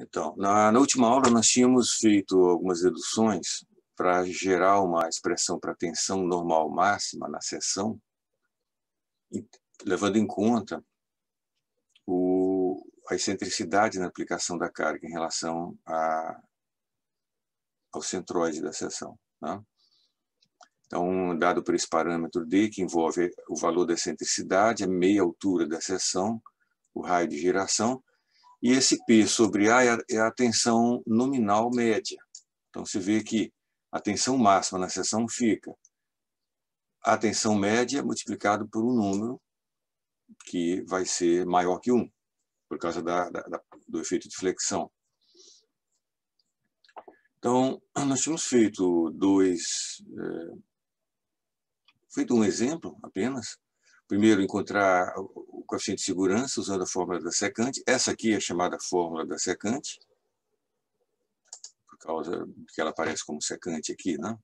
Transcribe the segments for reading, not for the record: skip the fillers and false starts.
Então, na última aula nós tínhamos feito algumas reduções para gerar uma expressão para tensão normal máxima na seção, levando em conta a excentricidade na aplicação da carga em relação ao centroide da seção. Tá? Então, dado por esse parâmetro D, que envolve o valor da excentricidade, a meia altura da seção, o raio de giração, e esse P sobre A é a tensão nominal média. Então, você vê que a tensão máxima na seção fica a tensão média multiplicado por um número que vai ser maior que 1, por causa do efeito de flexão. Então, nós tínhamos feito um exemplo apenas. Primeiro, encontrar o coeficiente de segurança usando a fórmula da secante. Essa aqui é chamada fórmula da secante, por causa que ela aparece como secante aqui, né?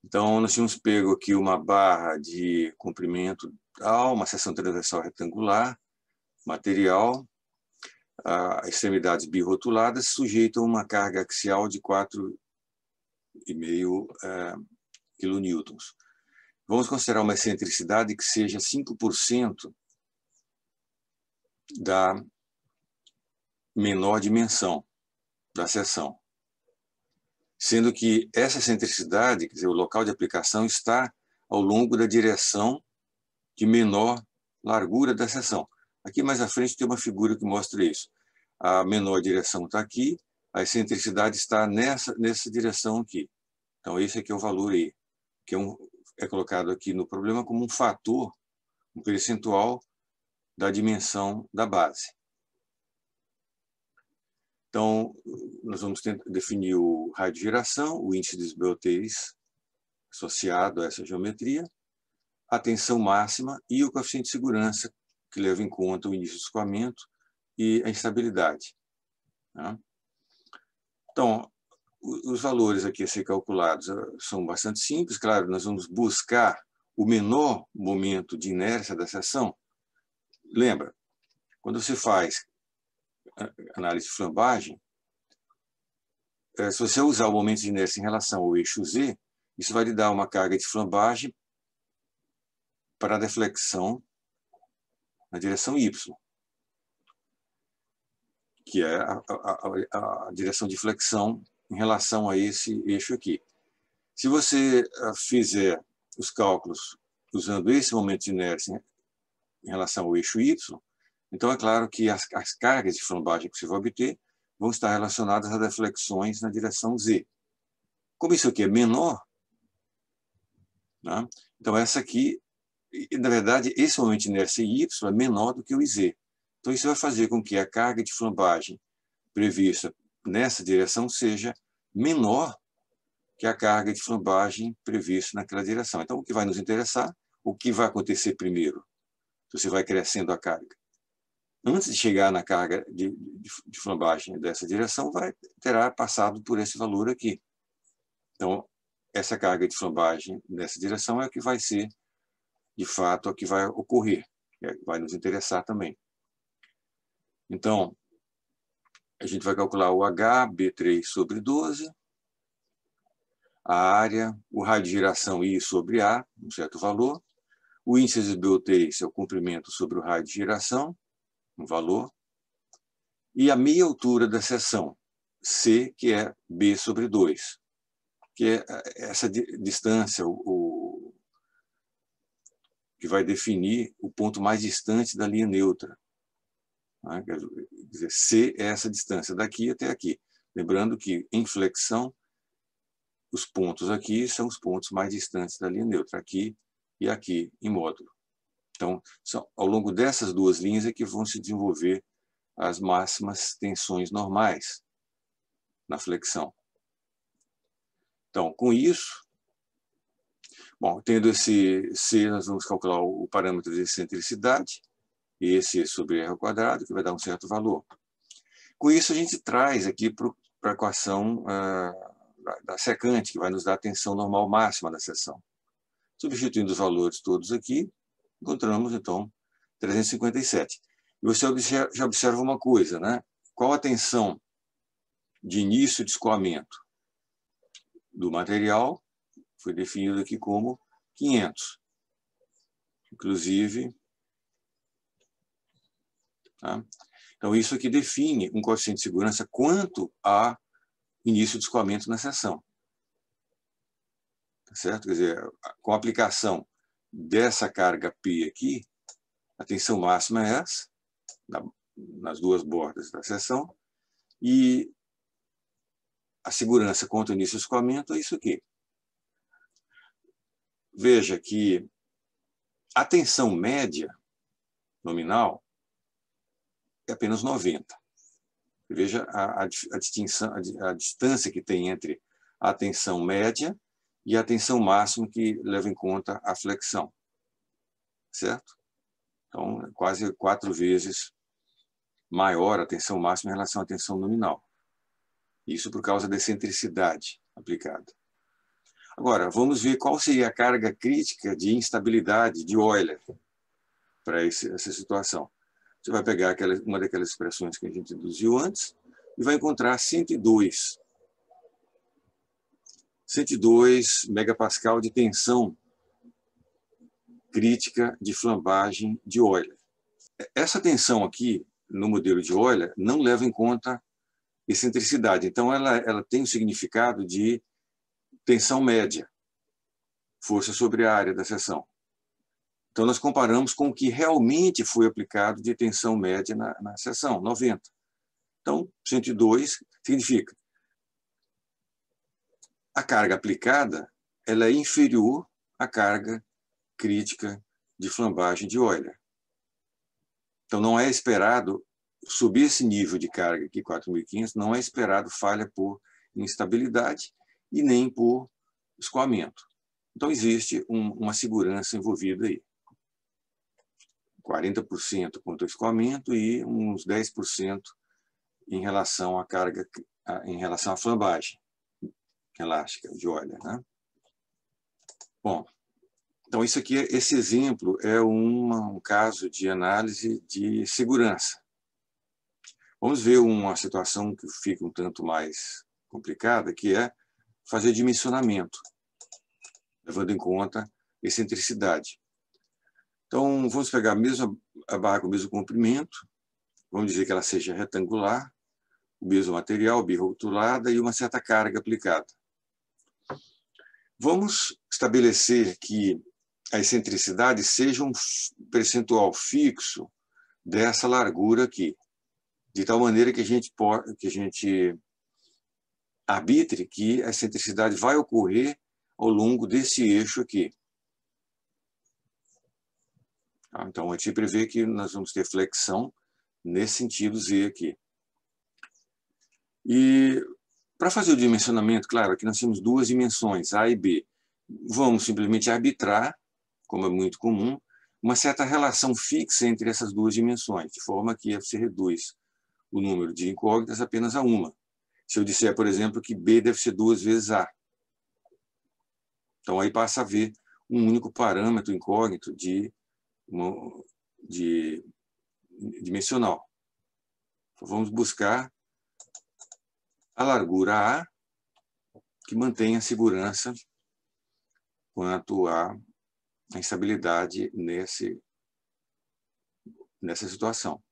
Então, nós tínhamos pego aqui uma barra de comprimento tal, uma seção transversal retangular, material, extremidades birrotuladas, sujeita a uma carga axial de 4,5 kN. Vamos considerar uma excentricidade que seja 5% da menor dimensão da seção. Sendo que essa excentricidade, quer dizer, o local de aplicação, está ao longo da direção de menor largura da seção. Aqui mais à frente tem uma figura que mostra isso. A menor direção está aqui, a excentricidade está nessa direção aqui. Então, esse aqui é o valor E, que é colocado aqui no problema como um fator, um percentual da dimensão da base. Então, nós vamos definir o raio de giração, o índice de esbeltez associado a essa geometria, a tensão máxima e o coeficiente de segurança, que leva em conta o início do escoamento e a instabilidade. Tá? Então, os valores aqui a ser calculados são bastante simples. Claro, nós vamos buscar o menor momento de inércia da seção. Lembra, quando você faz análise de flambagem, se você usar o momento de inércia em relação ao eixo Z, isso vai lhe dar uma carga de flambagem para a deflexão na direção Y, que é a direção de flexão em relação a esse eixo aqui. Se você fizer os cálculos usando esse momento de inércia em relação ao eixo Y, então é claro que as cargas de flambagem que você vai obter vão estar relacionadas a deflexões na direção Z. Como isso aqui é menor, né? Então essa aqui, na verdade, esse momento de inércia Y é menor do que o IZ. Então isso vai fazer com que a carga de flambagem prevista nessa direção seja menor que a carga de flambagem prevista naquela direção. Então, o que vai nos interessar, o que vai acontecer primeiro? Você vai crescendo a carga. Antes de chegar na carga de flambagem dessa direção, terá passado por esse valor aqui. Então, essa carga de flambagem nessa direção é o que vai ser, de fato, o que vai ocorrer, que vai nos interessar também. Então, a gente vai calcular o H, B3 sobre 12, a área, o raio de giração I sobre A, um certo valor, o índice de esbeltez é o comprimento sobre o raio de giração, um valor, e a meia altura da seção, C, que é B sobre 2, que é essa distância, que vai definir o ponto mais distante da linha neutra. Quer dizer, C é essa distância daqui até aqui. Lembrando que, em flexão, os pontos aqui são os pontos mais distantes da linha neutra, aqui e aqui, em módulo. Então, ao longo dessas duas linhas é que vão se desenvolver as máximas tensões normais na flexão. Então, com isso, bom, tendo esse C, nós vamos calcular o parâmetro de excentricidade, esse sobre R ao quadrado, que vai dar um certo valor. Com isso, a gente traz aqui para a equação da secante, que vai nos dar a tensão normal máxima da seção. Substituindo os valores todos aqui, encontramos, então, 357. E você já observa uma coisa, né? qual a tensão de início de escoamento do material, foi definido aqui como 500. Inclusive, tá? Então, isso aqui define um coeficiente de segurança quanto a início de escoamento na seção. Tá certo? Quer dizer, com a aplicação dessa carga P aqui, a tensão máxima é essa, nas duas bordas da seção, e a segurança contra o início de escoamento é isso aqui. Veja que a tensão média nominal é apenas 90. Veja a distinção, a distância que tem entre a tensão média e a tensão máxima que leva em conta a flexão. Certo? Então, é quase 4 vezes maior a tensão máxima em relação à tensão nominal. Isso por causa da excentricidade aplicada. Agora, vamos ver qual seria a carga crítica de instabilidade de Euler para essa situação. Você vai pegar uma daquelas expressões que a gente deduziu antes e vai encontrar 102 megapascal de tensão crítica de flambagem de Euler. Essa tensão aqui, no modelo de Euler, não leva em conta excentricidade. Então, ela tem o significado de tensão média, força sobre a área da seção. Então, nós comparamos com o que realmente foi aplicado de tensão média na seção, 90. Então, 102 significa a carga aplicada ela é inferior à carga crítica de flambagem de Euler. Então, não é esperado subir esse nível de carga aqui, 4.500, não é esperado falha por instabilidade e nem por escoamento. Então, existe uma segurança envolvida aí. 40% contra o escoamento e uns 10% em relação à carga, em relação à flambagem elástica de Euler, né? Bom, então isso aqui, esse exemplo é um caso de análise de segurança. Vamos ver uma situação que fica um tanto mais complicada, que é fazer dimensionamento, levando em conta excentricidade. Então, vamos pegar a barra com o mesmo comprimento, vamos dizer que ela seja retangular, o mesmo material, birrotulada e uma certa carga aplicada. Vamos estabelecer que a excentricidade seja um percentual fixo dessa largura aqui, de tal maneira que a gente arbitre que a excentricidade vai ocorrer ao longo desse eixo aqui. Então, a gente prevê que nós vamos ter flexão nesse sentido Z aqui. E para fazer o dimensionamento, claro, aqui nós temos duas dimensões, A e B. Vamos simplesmente arbitrar, como é muito comum, uma certa relação fixa entre essas duas dimensões, de forma que você reduz o número de incógnitas apenas a uma. Se eu disser, por exemplo, que B deve ser 2 vezes A. Então, aí passa a haver um único parâmetro incógnito dimensional. Então, vamos buscar a largura A, que mantém a segurança quanto à instabilidade nessa situação.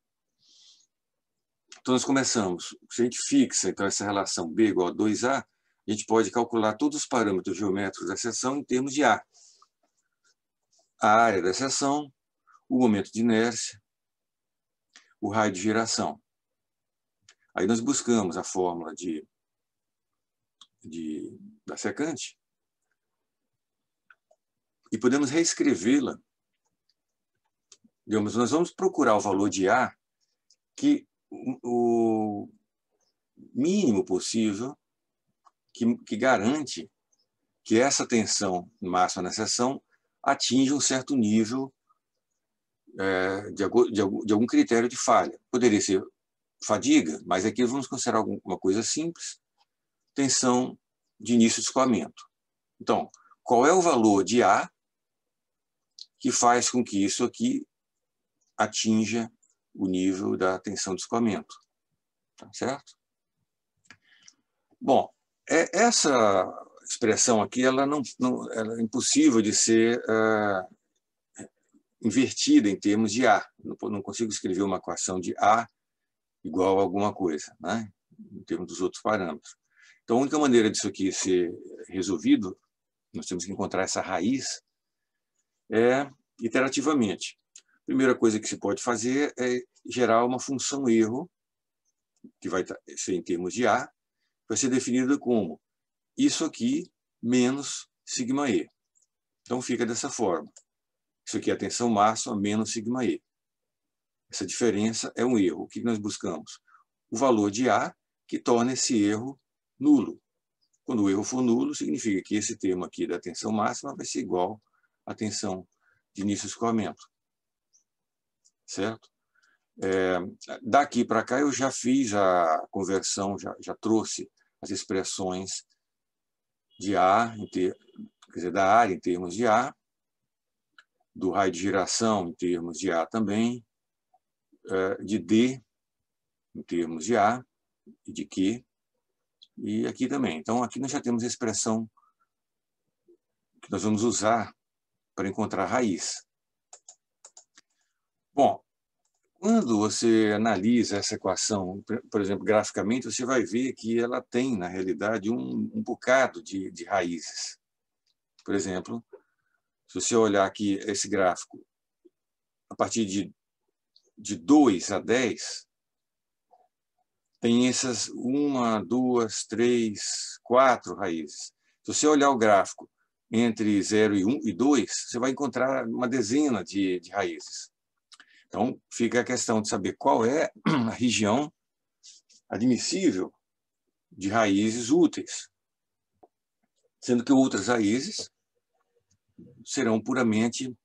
Então, nós começamos, se a gente fixa então, essa relação B igual a 2A, a gente pode calcular todos os parâmetros geométricos da seção em termos de A. A área da seção, o momento de inércia, o raio de giração. Aí nós buscamos a fórmula da secante e podemos reescrevê-la. Digamos, nós vamos procurar o valor de A que o mínimo possível que garante que essa tensão máxima na seção atinja um certo nível de algum critério de falha. Poderia ser fadiga, mas aqui vamos considerar alguma coisa simples, tensão de início de escoamento. Então, qual é o valor de A que faz com que isso aqui atinja o nível da tensão de escoamento? tá certo? Bom, essa expressão aqui ela ela é impossível de ser invertida em termos de A. Não consigo escrever uma equação de A igual a alguma coisa, né? Em termos dos outros parâmetros. Então, a única maneira disso aqui ser resolvido, nós temos que encontrar essa raiz, iterativamente. A primeira coisa que se pode fazer é gerar uma função erro, que vai ser em termos de A, vai ser definida como isso aqui menos sigma-e. Então, fica dessa forma. Isso aqui é a tensão máxima menos sigma-e. Essa diferença é um erro. O que nós buscamos? O valor de A que torna esse erro nulo. Quando o erro for nulo, significa que esse termo aqui da tensão máxima vai ser igual à tensão de início de escoamento. Certo? Daqui para cá eu já fiz a conversão, já trouxe as expressões de A, quer dizer, da área em termos de A, do raio de giração em termos de A também, de D em termos de A e de Q, e aqui também. Então, aqui nós já temos a expressão que nós vamos usar para encontrar a raiz. Bom, quando você analisa essa equação, por exemplo, graficamente, você vai ver que ela tem, na realidade, um bocado de raízes. Por exemplo, se você olhar aqui esse gráfico, a partir de 2 a 10, tem essas 1, 2, 3, 4 raízes. Se você olhar o gráfico entre 0 e 1 e 2, você vai encontrar uma dezena de raízes. Então, fica a questão de saber qual é a região admissível de raízes úteis, sendo que outras raízes serão puramente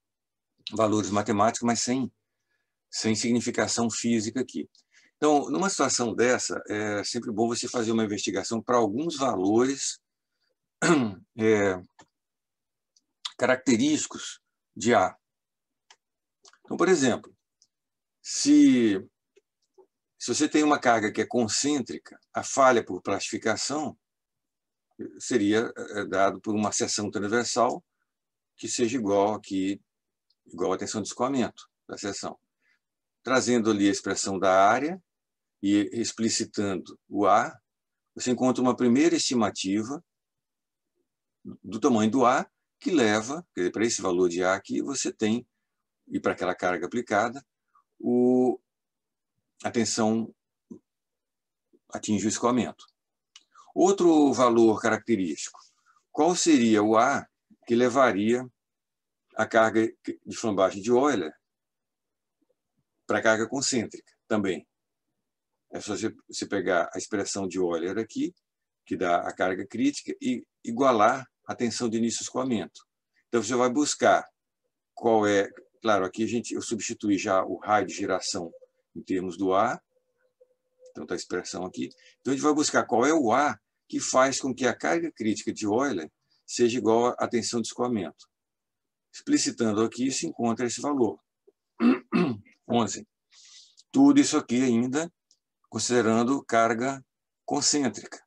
valores matemáticos, mas sem significação física aqui. Então, numa situação dessa, é sempre bom você fazer uma investigação para alguns valores característicos de A. Então, por exemplo, se você tem uma carga que é concêntrica, a falha por plastificação seria dado por uma seção transversal que seja igual à tensão de escoamento da seção. Trazendo ali a expressão da área e explicitando o A, você encontra uma primeira estimativa do tamanho do A, que leva, quer dizer, para esse valor de A aqui, você tem, e para aquela carga aplicada, a tensão atinge o escoamento. Outro valor característico. Qual seria o A que levaria a carga de flambagem de Euler para a carga concêntrica também? É só você pegar a expressão de Euler aqui, que dá a carga crítica, e igualar a tensão de início de escoamento. Então, você vai buscar qual é... Claro, aqui eu substituí já o raio de giração em termos do A. Então, está a expressão aqui. Então, a gente vai buscar qual é o A que faz com que a carga crítica de Euler seja igual à tensão de escoamento. Explicitando aqui, se encontra esse valor. 11. Tudo isso aqui ainda considerando carga concêntrica.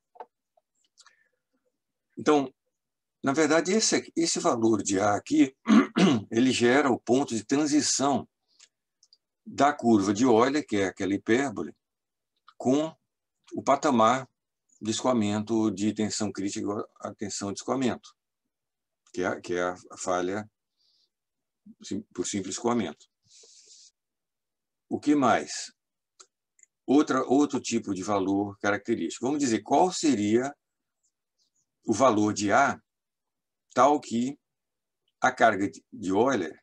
Então, na verdade, esse valor de A aqui, ele gera o ponto de transição da curva de Euler, que é aquela hipérbole, com o patamar de escoamento de tensão crítica igual à tensão de escoamento, que é a falha por simples escoamento. O que mais? Outro tipo de valor característico. Vamos dizer, qual seria o valor de A tal que a carga de Euler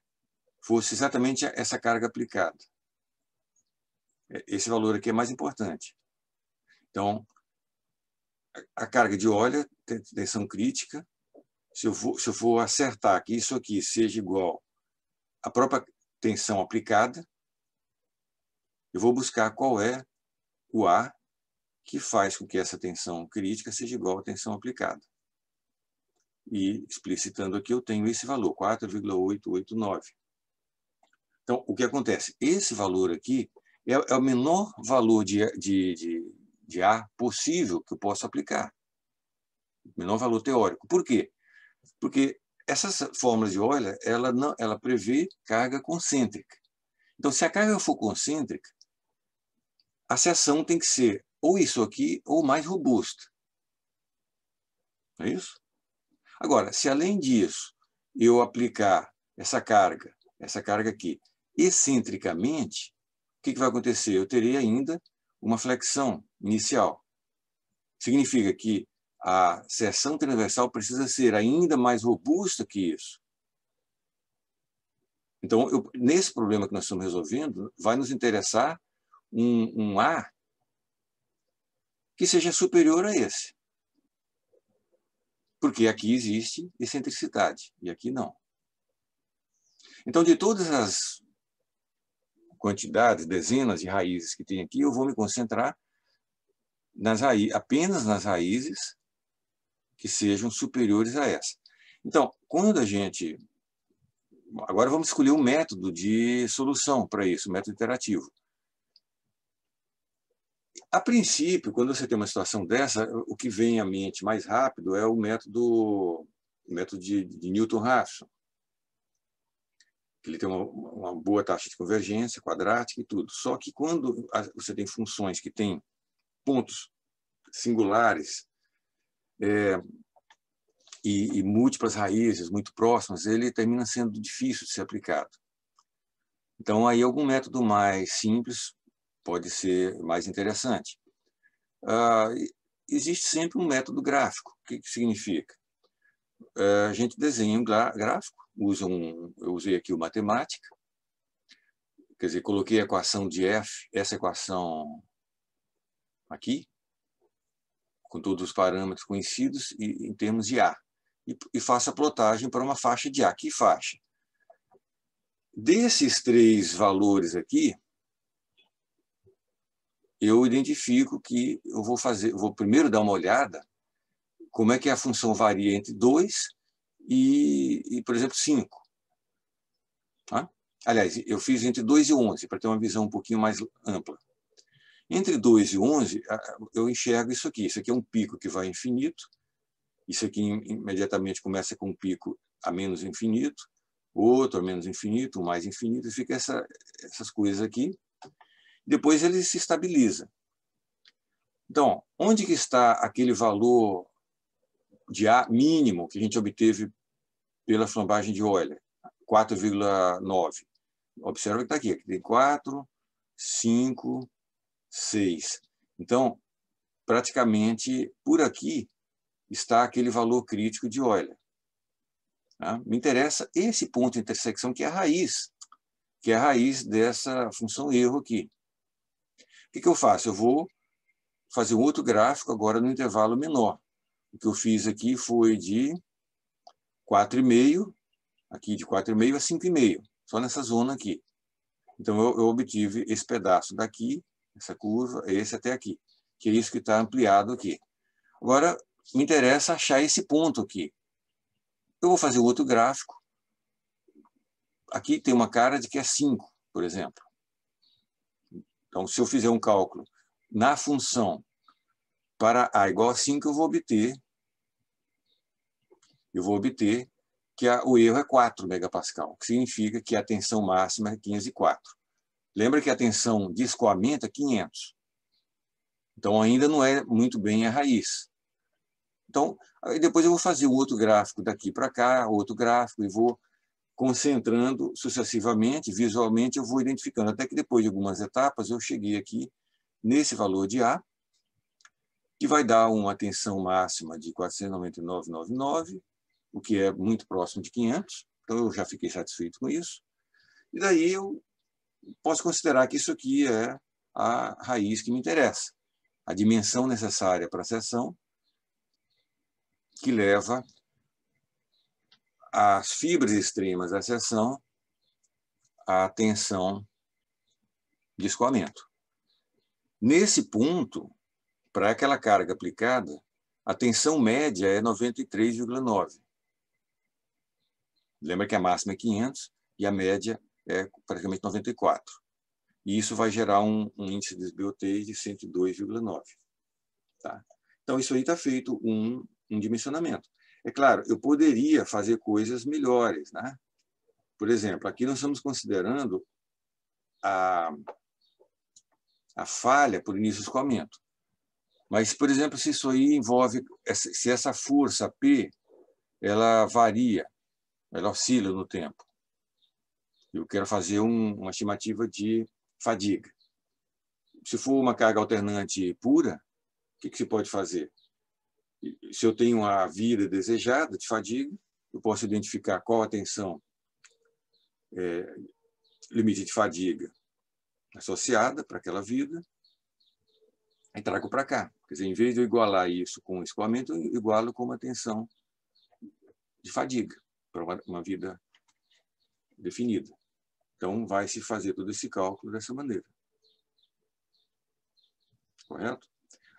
fosse exatamente essa carga aplicada. Esse valor aqui é mais importante. Então, a carga de Euler, tensão crítica, se eu for acertar que isso aqui seja igual à própria tensão aplicada, eu vou buscar qual é o A que faz com que essa tensão crítica seja igual à tensão aplicada. E, explicitando aqui, eu tenho esse valor, 4,889. Então, o que acontece? Esse valor aqui é o menor valor de de A possível que eu possa aplicar. Menor valor teórico. Por quê? Porque essas fórmulas de Euler, ela prevê carga concêntrica. Então, se a carga for concêntrica, a seção tem que ser ou isso aqui ou mais robusta. Não é isso? Agora, se além disso eu aplicar essa carga aqui, excentricamente, o que vai acontecer? Eu terei ainda uma flexão inicial. Significa que a seção transversal precisa ser ainda mais robusta que isso. Então, nesse problema que nós estamos resolvendo, vai nos interessar um A que seja superior a esse. Porque aqui existe excentricidade, e aqui não. Então, de todas as quantidades, dezenas de raízes que tem aqui, eu vou me concentrar apenas nas raízes que sejam superiores a essa. Então, quando a gente... Agora vamos escolher um método de solução para isso, um método iterativo. A princípio, quando você tem uma situação dessa, o que vem à mente mais rápido é o método de Newton-Raphson. Ele tem uma boa taxa de convergência quadrática e tudo. Só que quando você tem funções que têm pontos singulares e múltiplas raízes muito próximas, ele termina sendo difícil de ser aplicado. Então, aí algum método mais simples pode ser mais interessante. Existe sempre um método gráfico. O que significa? A gente desenha um gráfico, eu usei aqui o matemática, quer dizer, coloquei a equação de f, essa equação aqui, com todos os parâmetros conhecidos em termos de A, e faço a plotagem para uma faixa de A. Que faixa? Desses três valores aqui, eu identifico que eu vou primeiro dar uma olhada como é que a função varia entre 2 e por exemplo, 5. Tá? Aliás, eu fiz entre 2 e 11, para ter uma visão um pouquinho mais ampla. Entre 2 e 11, eu enxergo isso aqui. Isso aqui é um pico que vai infinito. Isso aqui imediatamente começa com um pico a menos infinito, outro a menos infinito, um mais infinito, e fica essas coisas aqui. Depois ele se estabiliza. Então, onde que está aquele valor de A mínimo que a gente obteve pela flambagem de Euler? 4,9. Observa que está aqui. Aqui tem 4, 5, 6. Então, praticamente, por aqui está aquele valor crítico de Euler. Tá? Me interessa esse ponto de intersecção, que é a raiz dessa função erro aqui. O que eu faço? Eu vou fazer um outro gráfico agora no intervalo menor. O que eu fiz aqui foi de 4,5, aqui de 4,5 a 5,5, só nessa zona aqui. Então, eu obtive esse pedaço daqui, essa curva, esse até aqui, que é isso que está ampliado aqui. Agora, me interessa achar esse ponto aqui. Eu vou fazer outro gráfico. Aqui tem uma cara de que é 5, por exemplo. Então, se eu fizer um cálculo na função para A igual a 5, eu vou obter que o erro é 4 megapascal, o que significa que a tensão máxima é 504. Lembra que a tensão de escoamento é 500. Então, ainda não é muito bem a raiz. Então, aí depois eu vou fazer um outro gráfico daqui para cá, outro gráfico, e vou concentrando sucessivamente, visualmente eu vou identificando, até que depois de algumas etapas eu cheguei aqui nesse valor de A, que vai dar uma tensão máxima de 499,99, o que é muito próximo de 500, então eu já fiquei satisfeito com isso. E daí eu posso considerar que isso aqui é a raiz que me interessa, a dimensão necessária para a seção, que leva as fibras extremas da seção à tensão de escoamento. Nesse ponto, para aquela carga aplicada, a tensão média é 93,9. Lembra que a máxima é 500 e a média é praticamente 94. E isso vai gerar um índice de desbiotez de 102,9. Tá? Então, isso aí está feito um dimensionamento. É claro, eu poderia fazer coisas melhores, né? Por exemplo, aqui nós estamos considerando a falha por início de escoamento. Mas, por exemplo, se isso aí envolve, se essa força P, ela varia, ela oscila no tempo. Eu quero fazer uma estimativa de fadiga. Se for uma carga alternante pura, o que se pode fazer? Se eu tenho a vida desejada de fadiga, eu posso identificar qual a tensão limite de fadiga associada para aquela vida e trago para cá. Quer dizer, em vez de eu igualar isso com o escoamento, eu igualo com uma tensão de fadiga para uma vida definida. Então, vai se fazer todo esse cálculo dessa maneira. Correto?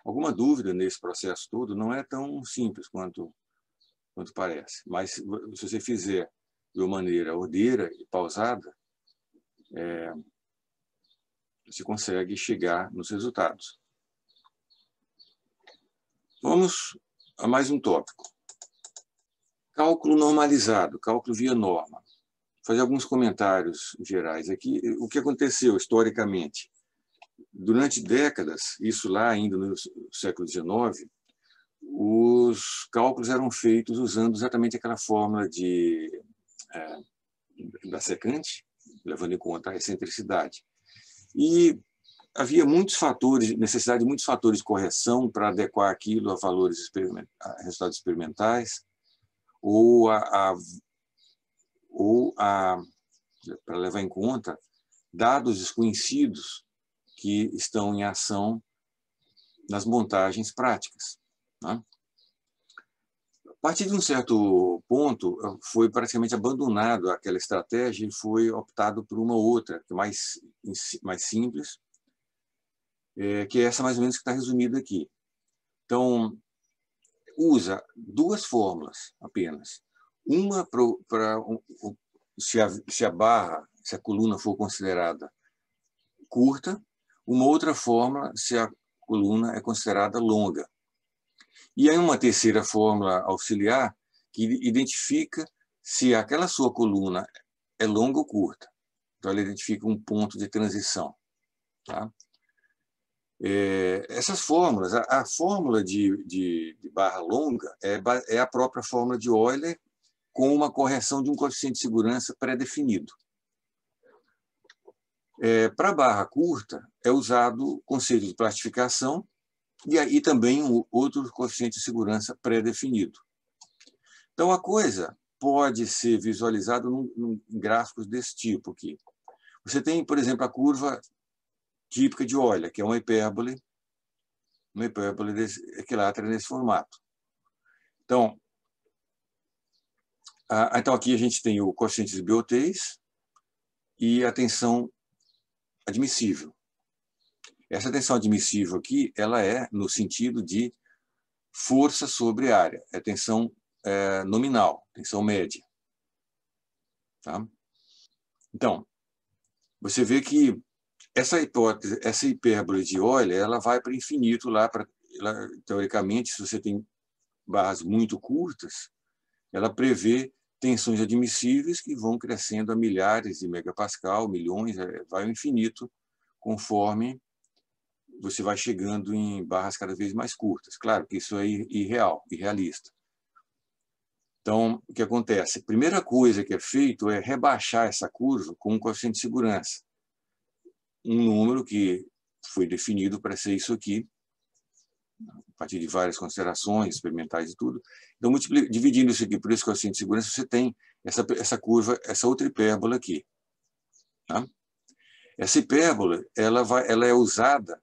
Alguma dúvida nesse processo todo? Não é tão simples quanto parece. Mas, se você fizer de uma maneira ordeira e pausada, você consegue chegar nos resultados. Vamos a mais um tópico. Cálculo normalizado, cálculo via norma. Vou fazer alguns comentários gerais aqui. O que aconteceu historicamente? Durante décadas, isso lá ainda no século XIX, os cálculos eram feitos usando exatamente aquela fórmula da secante, levando em conta a excentricidade. E havia muitos fatores, necessidade de muitos fatores de correção para adequar aquilo a valores a resultados experimentais ou para levar em conta dados desconhecidos que estão em ação nas montagens práticas, né? A partir de um certo ponto, foi praticamente abandonado aquela estratégia e foi optado por uma outra, que é mais simples, que é essa mais ou menos que está resumida aqui. Então, usa duas fórmulas apenas. Uma para se a coluna for considerada curta, uma outra fórmula se a coluna é considerada longa. E aí uma terceira fórmula auxiliar que identifica se aquela sua coluna é longa ou curta. Então, ela identifica um ponto de transição. Tá? Essas fórmulas, a fórmula de barra longa é a própria fórmula de Euler com uma correção de um coeficiente de segurança pré-definido. Para a barra curta, é usado o conceito de plastificação e aí também um outro coeficiente de segurança pré-definido. Então, a coisa pode ser visualizada em gráficos desse tipo aqui. Você tem, por exemplo, a curva típica de Euler, que é uma hipérbole equilátera nesse formato. Então, aqui a gente tem o coeficiente de Biot e a tensão admissível. Essa tensão admissível aqui, ela é no sentido de força sobre área, é tensão nominal, tensão média. Tá? Então, você vê que essa hipótese, essa hipérbole de Euler, ela vai para o infinito lá, teoricamente, se você tem barras muito curtas, ela prevê tensões admissíveis que vão crescendo a milhares de megapascal, milhões, vai ao infinito, conforme você vai chegando em barras cada vez mais curtas. Claro que isso é irrealista. Então, o que acontece? A primeira coisa que é feito é rebaixar essa curva com um coeficiente de segurança. Um número que foi definido para ser isso aqui, a partir de várias considerações experimentais e tudo. Então, dividindo isso aqui por esse coeficiente de segurança, você tem essa curva, essa outra hipérbola aqui. Tá? Essa hipérbola ela é usada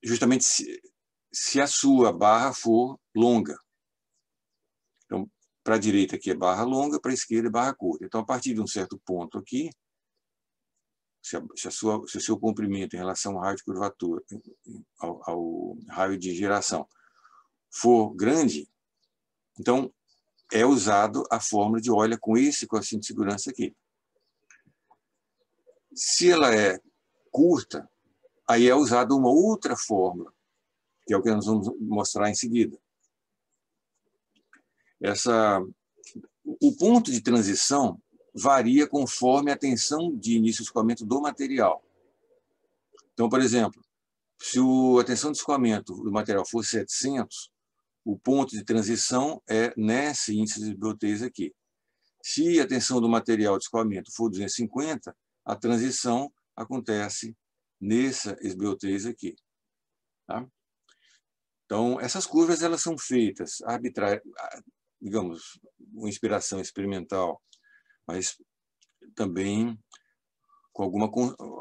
justamente se a sua barra for longa. Então, para a direita aqui é barra longa, para a esquerda é barra curta. Então, a partir de um certo ponto aqui, se o seu comprimento em relação ao raio de curvatura, ao raio de giração, for grande, então é usado a fórmula de Euler com esse coeficiente de segurança aqui. Se ela é curta, aí é usada uma outra fórmula que é o que nós vamos mostrar em seguida. O ponto de transição varia conforme a tensão de início de escoamento do material. Então, por exemplo, se a tensão de escoamento do material for 700, o ponto de transição é nesse índice de esbeltez aqui. Se a tensão do material de escoamento for 250, a transição acontece nessa esbeltez aqui. Tá? Então, essas curvas elas são feitas digamos, uma inspiração experimental, mas também com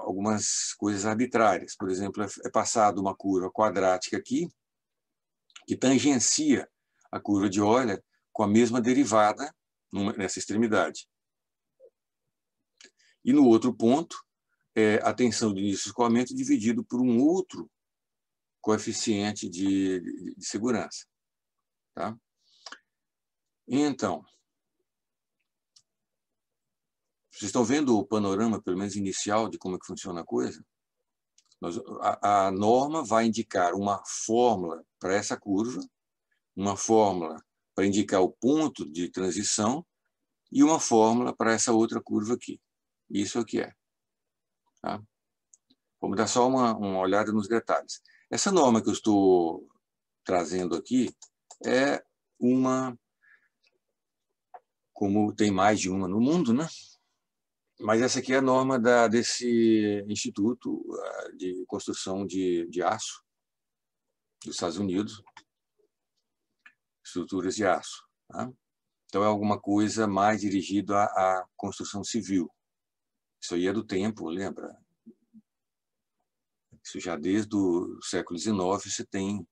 algumas coisas arbitrárias. Por exemplo, é passado uma curva quadrática aqui, que tangencia a curva de Euler com a mesma derivada nessa extremidade. E no outro ponto, a tensão de início de escoamento dividido por um outro coeficiente de segurança. Tá? Então, vocês estão vendo o panorama, pelo menos inicial, de como é que funciona a coisa? A norma vai indicar uma fórmula para essa curva, uma fórmula para indicar o ponto de transição e uma fórmula para essa outra curva aqui. Isso aqui é. Tá? Vamos dar só uma olhada nos detalhes. Essa norma que eu estou trazendo aqui é uma, como tem mais de uma no mundo, né? Mas essa aqui é a norma desse Instituto de Construção de Aço dos Estados Unidos, estruturas de aço. Tá? Então, é alguma coisa mais dirigida à construção civil. Isso aí é do tempo, lembra? Isso já desde o século XIX você tem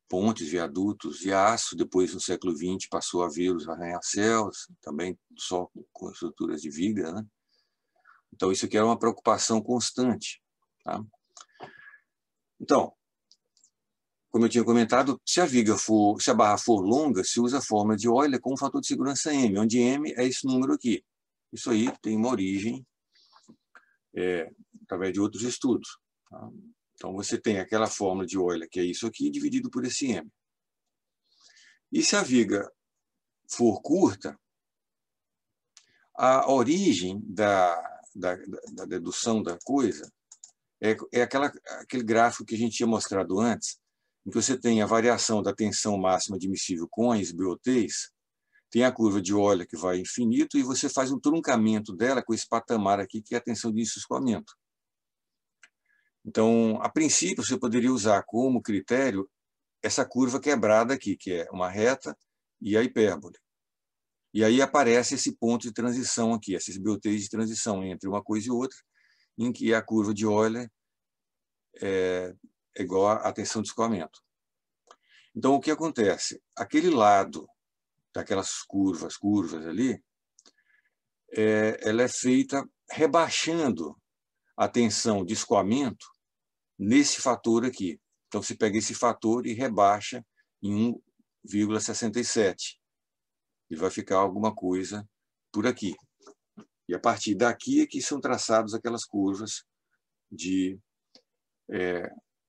pontes, viadutos de aço. Depois, no século XX, passou a ver os arranha-céus, também só com estruturas de viga. Né? Então, isso aqui era uma preocupação constante. Tá? Então, como eu tinha comentado, se a barra for longa, se usa a fórmula de Euler com um fator de segurança M, onde M é esse número aqui. Isso aí tem uma origem através de outros estudos. Tá? Então, você tem aquela fórmula de Euler, que é isso aqui, dividido por esse M. E se a viga for curta, a origem da dedução da coisa é aquele gráfico que a gente tinha mostrado antes, em que você tem a variação da tensão máxima admissível com a esbeltez, tem a curva de Euler que vai infinito, e você faz um truncamento dela com esse patamar aqui, que é a tensão de início de escoamento. Então, a princípio, você poderia usar como critério essa curva quebrada aqui, que é uma reta e a hipérbole. E aí aparece esse ponto de transição aqui, essa esbeltez de transição entre uma coisa e outra, em que a curva de Euler é igual à tensão de escoamento. Então, o que acontece? Aquele lado daquelas curvas ali, ela é feita rebaixando a tensão de escoamento nesse fator aqui. Então, você pega esse fator e rebaixa em 1,67. E vai ficar alguma coisa por aqui. E a partir daqui é que são traçadas aquelas curvas de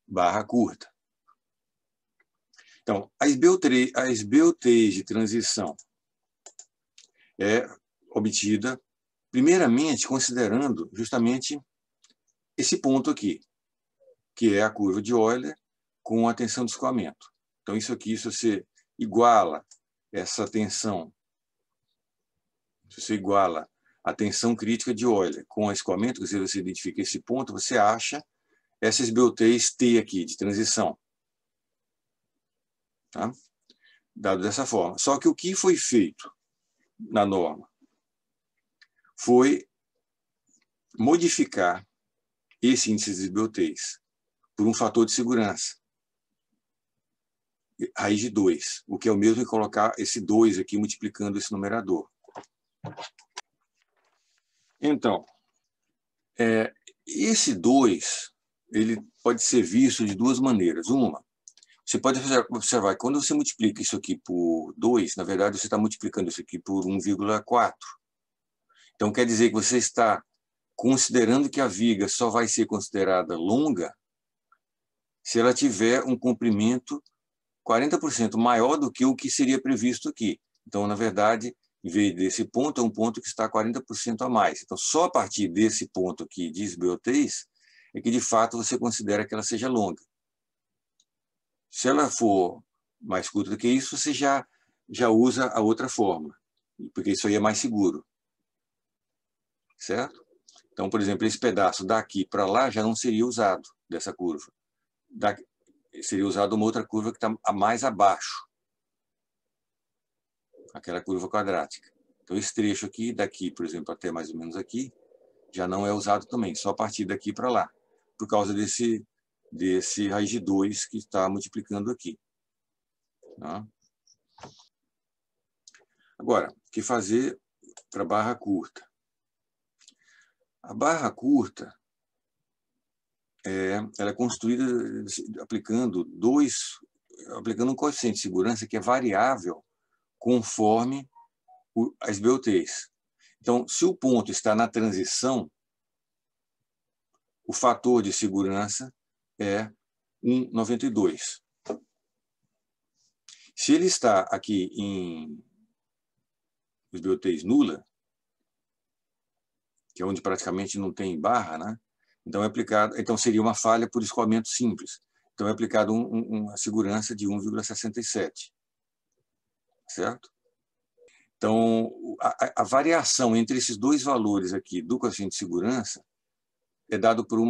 barra curta. Então, a esbeltez de transição é obtida, primeiramente, considerando justamente esse ponto aqui, que é a curva de Euler com a tensão de escoamento. Então, isso aqui, se você iguala essa tensão, se você iguala a tensão crítica de Euler com o escoamento, se você identifica esse ponto, você acha essa esbeltez T aqui, de transição. Tá? Dado dessa forma. Só que o que foi feito na norma foi modificar esse índice de esbeltez por um fator de segurança, raiz de 2, o que é o mesmo que colocar esse 2 aqui multiplicando esse numerador. Então, esse 2 ele pode ser visto de duas maneiras. Uma, você pode observar que quando você multiplica isso aqui por 2, na verdade você está multiplicando isso aqui por 1,4. Então quer dizer que você está considerando que a viga só vai ser considerada longa se ela tiver um comprimento 40% maior do que o que seria previsto aqui. Então, na verdade, em vez desse ponto, é um ponto que está 40% a mais. Então, só a partir desse ponto aqui de esbeltez é que, de fato, você considera que ela seja longa. Se ela for mais curta do que isso, você já usa a outra forma, porque isso aí é mais seguro. Certo? Então, por exemplo, esse pedaço daqui para lá já não seria usado, dessa curva. Seria usado uma outra curva que está mais abaixo, aquela curva quadrática. Então, esse trecho aqui, daqui, por exemplo, até mais ou menos aqui, já não é usado também, só a partir daqui para lá, por causa desse raiz de 2 que está multiplicando aqui. Tá? Agora, o que fazer para barra curta? A barra curta ela é construída aplicando um coeficiente de segurança que é variável conforme a esbeltez. Então, se o ponto está na transição, o fator de segurança é 1,92. Se ele está aqui em esbeltez nula, que é onde praticamente não tem barra, né? Então seria uma falha por escoamento simples. Então é aplicado uma segurança de 1,67. Certo? Então, a variação entre esses dois valores aqui do coeficiente de segurança é dado por um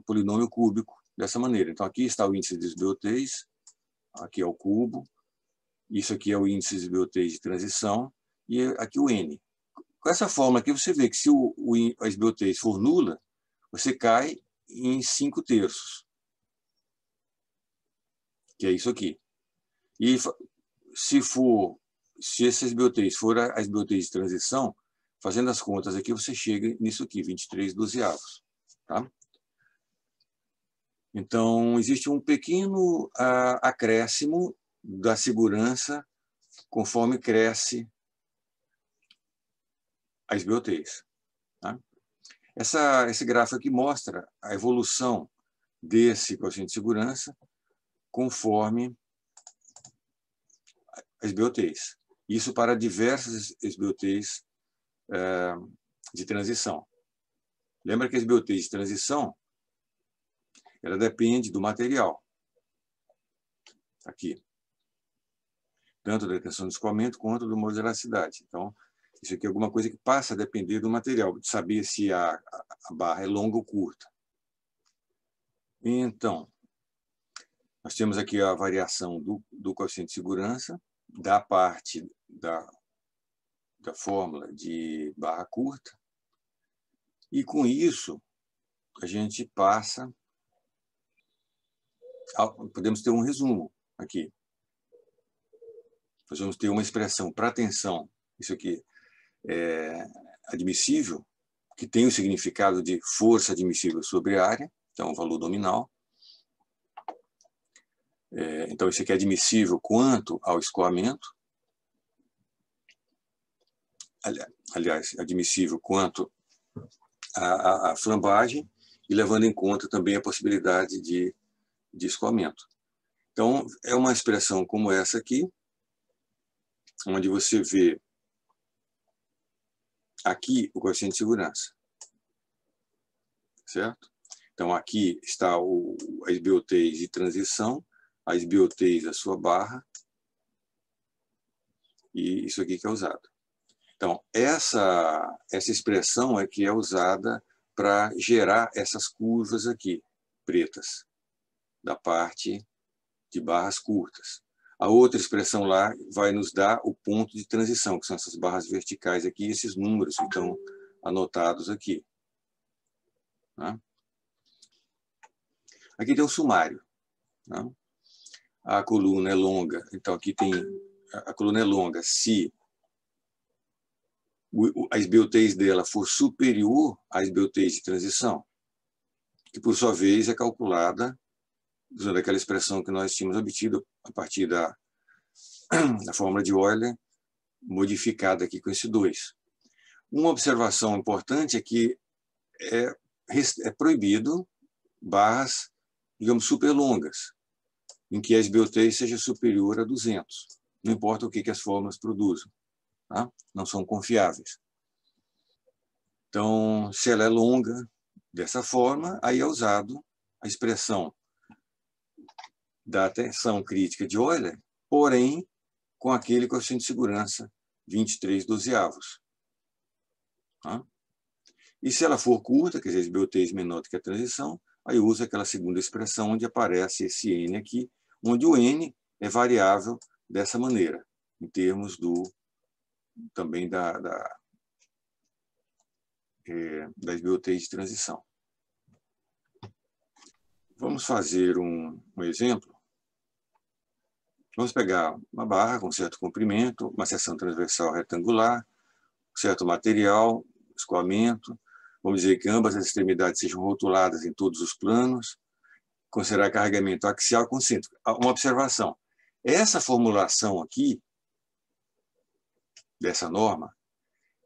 polinômio cúbico, dessa maneira. Então, aqui está o índice de esbeltez, aqui é o cubo, isso aqui é o índice de esbeltez de transição, e aqui o N. Com essa fórmula aqui, você vê que se a esbeltez for nula, você cai em 5/3, que é isso aqui. E se essa esbeltez for a esbeltez de transição, fazendo as contas aqui, você chega nisso aqui, 23/12. Tá? Então, existe um pequeno acréscimo da segurança conforme cresce a esbeltez. Tá? Esse gráfico aqui mostra a evolução desse coeficiente de segurança conforme a esbeltez. Isso para diversas esbeltez de transição. Lembra que a esbeltez de transição ela depende do material. Aqui. Tanto da tensão de escoamento quanto da modularidade. Então, isso aqui é alguma coisa que passa a depender do material, de saber se a barra é longa ou curta. Então, nós temos aqui a variação do coeficiente de segurança, da parte da fórmula de barra curta, e com isso a gente passa, podemos ter um resumo aqui. Nós vamos ter uma expressão para tensão, isso aqui é admissível, que tem o significado de força admissível sobre área, então o valor nominal. Então, isso aqui é admissível quanto ao escoamento. Aliás, admissível quanto à flambagem, e levando em conta também a possibilidade de escoamento. Então, é uma expressão como essa aqui, onde você vê aqui o coeficiente de segurança. Certo? Então, aqui está a esbeltez de transição, a esbeltez da sua barra, e isso aqui que é usado. Então, essa expressão é que é usada para gerar essas curvas aqui, pretas, da parte de barras curtas. A outra expressão lá vai nos dar o ponto de transição, que são essas barras verticais aqui, esses números que estão anotados aqui. Tá? Aqui tem um sumário. Tá? A coluna é longa, então aqui tem a coluna é longa se a esbeltez dela for superior à esbeltez de transição, que por sua vez é calculada usando aquela expressão que nós tínhamos obtido a partir da fórmula de Euler, modificada aqui com esse 2. Uma observação importante é que é proibido barras digamos, super longas, em que a SBOT seja superior a 200. Não importa o que as fórmulas produzam, tá? Não são confiáveis. Então, se ela é longa dessa forma, aí é usado a expressão da tensão crítica de Euler, porém, com aquele coeficiente de segurança 23/12. Tá? E se ela for curta, quer dizer, SBOT menor do que a transição, aí usa aquela segunda expressão onde aparece esse N aqui, onde o N é variável dessa maneira, em termos também da SBOT de transição. Vamos fazer um exemplo. Vamos pegar uma barra com certo comprimento, uma seção transversal retangular, certo material, escoamento. Vamos dizer que ambas as extremidades sejam rotuladas em todos os planos. Considerar carregamento axial concêntrico. Uma observação. Essa formulação aqui, dessa norma,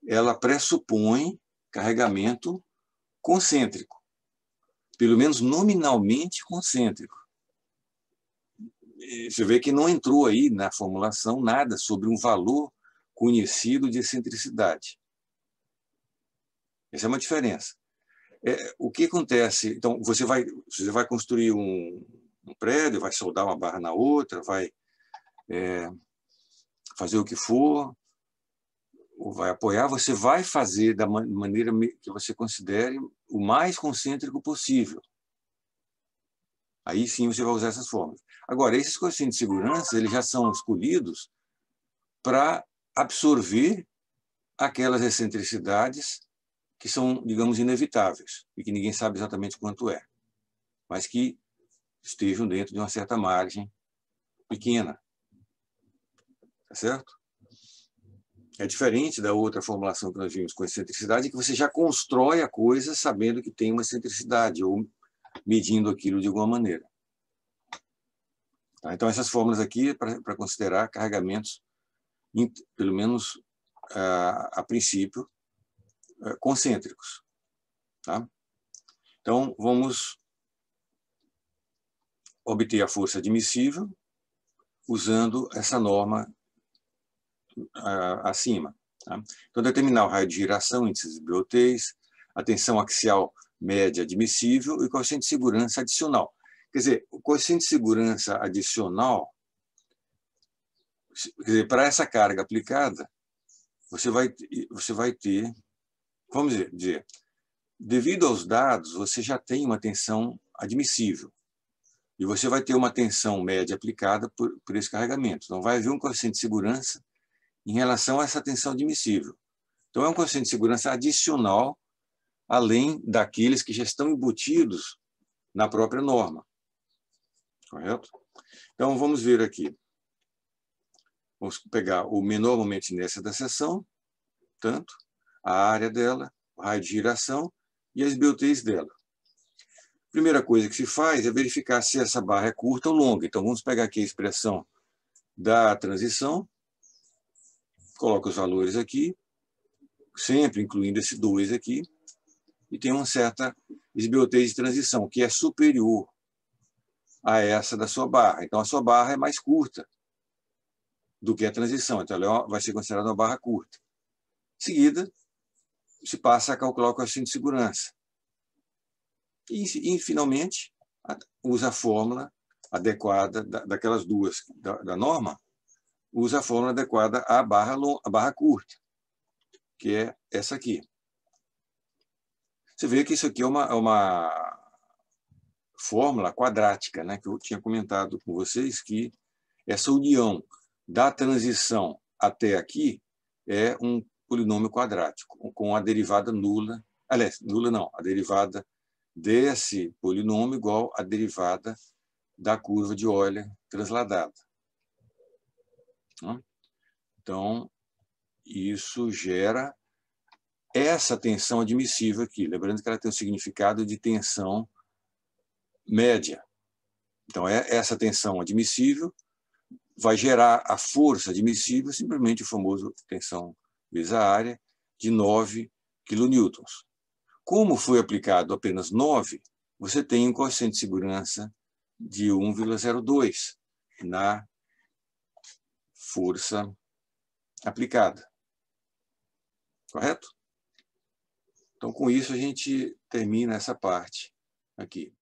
ela pressupõe carregamento concêntrico. Pelo menos nominalmente concêntrico. Você vê que não entrou aí na formulação nada sobre um valor conhecido de excentricidade. Essa é uma diferença. O que acontece? Então, você vai construir um prédio, vai soldar uma barra na outra, vai fazer o que for, ou vai apoiar, você vai fazer da maneira que você considere o mais concêntrico possível. Aí sim você vai usar essas fórmulas. Agora, esses coeficientes de segurança eles já são escolhidos para absorver aquelas excentricidades que são, digamos, inevitáveis e que ninguém sabe exatamente quanto é, mas que estejam dentro de uma certa margem pequena. Tá certo? É diferente da outra formulação que nós vimos com excentricidade, que você já constrói a coisa sabendo que tem uma excentricidade ou medindo aquilo de alguma maneira. Tá? Então, essas fórmulas aqui é para considerar carregamentos, pelo menos a princípio, concêntricos. Tá? Então, vamos obter a força admissível usando essa norma acima. Tá? Então, determinar o raio de giração, índices de BOTs, a tensão axial média admissível e o coeficiente de segurança adicional. Quer dizer, o coeficiente de segurança adicional, quer dizer, para essa carga aplicada, você vai ter, vamos dizer, devido aos dados, você já tem uma tensão admissível. E você vai ter uma tensão média aplicada por esse carregamento. Então, vai haver um coeficiente de segurança em relação a essa tensão admissível. Então, é um coeficiente de segurança adicional, além daqueles que já estão embutidos na própria norma. Correto? Então, vamos ver aqui. Vamos pegar o menor momento de inércia da seção, tanto, a área dela, o raio de giração e as BOTs dela. A primeira coisa que se faz é verificar se essa barra é curta ou longa. Então, vamos pegar aqui a expressão da transição, coloca os valores aqui, sempre incluindo esse 2 aqui, e tem uma certa SBOT de transição, que é superior a essa da sua barra. Então, a sua barra é mais curta do que a transição. Então, ela vai ser considerada uma barra curta. Em seguida, se passa a calcular o coeficiente de segurança. E finalmente, usa a fórmula adequada daquelas duas da norma, usa a fórmula adequada à barra curta, que é essa aqui. Você vê que isso aqui é uma fórmula quadrática, né, que eu tinha comentado com vocês, que essa união da transição até aqui é um polinômio quadrático, com a derivada nula, aliás, nula não, a derivada desse polinômio igual à derivada da curva de Euler transladada. Então, isso gera essa tensão admissível aqui. Lembrando que ela tem um significado de tensão média. Então, essa tensão admissível vai gerar a força admissível, simplesmente o famoso tensão vezes a área, de 9 kN. Como foi aplicado apenas 9, você tem um coeficiente de segurança de 1,02 na força aplicada. Correto? Então, com isso, a gente termina essa parte aqui.